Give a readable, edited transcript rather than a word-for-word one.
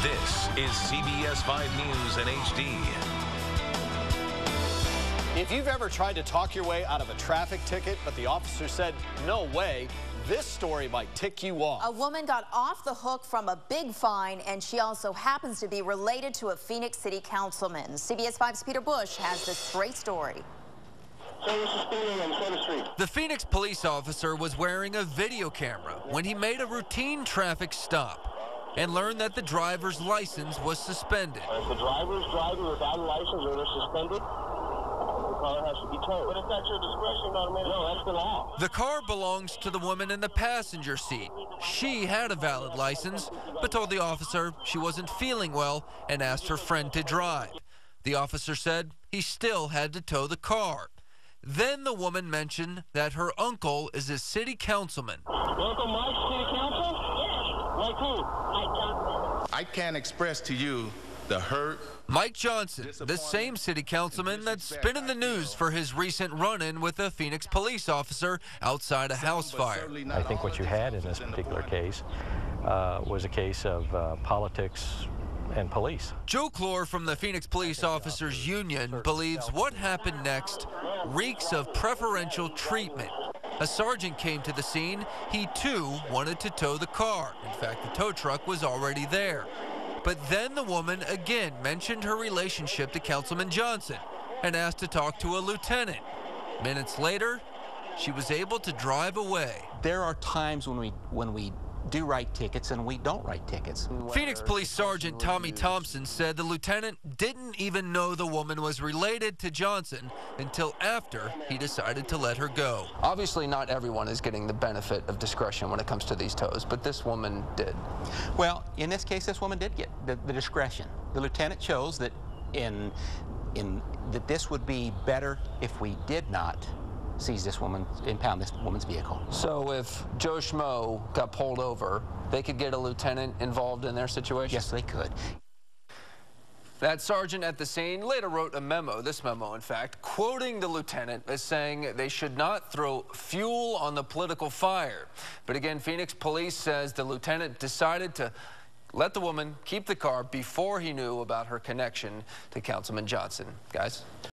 This is CBS 5 News in HD. If you've ever tried to talk your way out of a traffic ticket, but the officer said, no way, this story might tick you off. A woman got off the hook from a big fine, and she also happens to be related to a Phoenix City councilman. CBS 5's Peter Bush has this great story. The Phoenix police officer was wearing a video camera when he made a routine traffic stop and learned that the driver's license was suspended. If the driver's driving without a license or they're suspended, the car has to be towed. But if that's your discretion, no, that's the law. The car belongs to the woman in the passenger seat. She had a valid license, but told the officer she wasn't feeling well and asked her friend to drive. The officer said he still had to tow the car. Then the woman mentioned that her uncle is a city councilman. Your Uncle Mike's city council? Yes. Like who? Mike Johnson. I can't express to you the hurt. Mike Johnson, the same city councilman that's been in the news for his recent run-in with a Phoenix police officer outside a house fire. I think what you had in this particular case was a case of politics and police. Joe Clore from the Phoenix Police Officers Union believes what happened next reeks of preferential treatment. A sergeant came to the scene. He too wanted to tow the car. In fact, the tow truck was already there. But then the woman again mentioned her relationship to Councilman Johnson and asked to talk to a lieutenant. Minutes later, she was able to drive away. There are times when we do write tickets and we don't write tickets. Phoenix Police Sergeant Tommy Thompson said the lieutenant didn't even know the woman was related to Johnson until after he decided to let her go. Obviously, not everyone is getting the benefit of discretion when it comes to these tows, but this woman did. Well, in this case, this woman did get the discretion. The lieutenant chose that that this would be better if we did not seize this woman, impound this woman's vehicle. So if Joe Schmo got pulled over, they could get a lieutenant involved in their situation? Yes, they could. That sergeant at the scene later wrote a memo, this memo in fact, quoting the lieutenant as saying they should not throw fuel on the political fire. But again, Phoenix police says the lieutenant decided to let the woman keep the car before he knew about her connection to Councilman Johnson. Guys?